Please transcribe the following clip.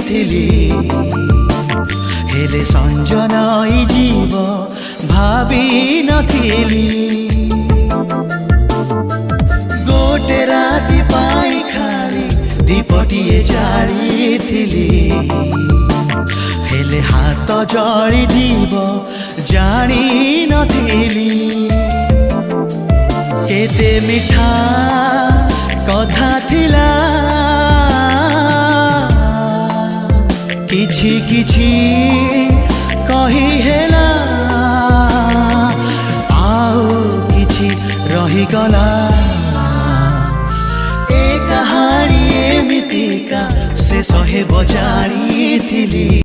जाइथिली हेले संजनाई जीव भावी नथिली गोटे राति पाई खाली दीपटिए जाइथिली हेले हाथ जली जीव जानी नथिली केते मिठा कथा थिला किछि किछि कही हेला आओ किछि रही गला ए कहानी एमितिका शेष हेब जानिथिली।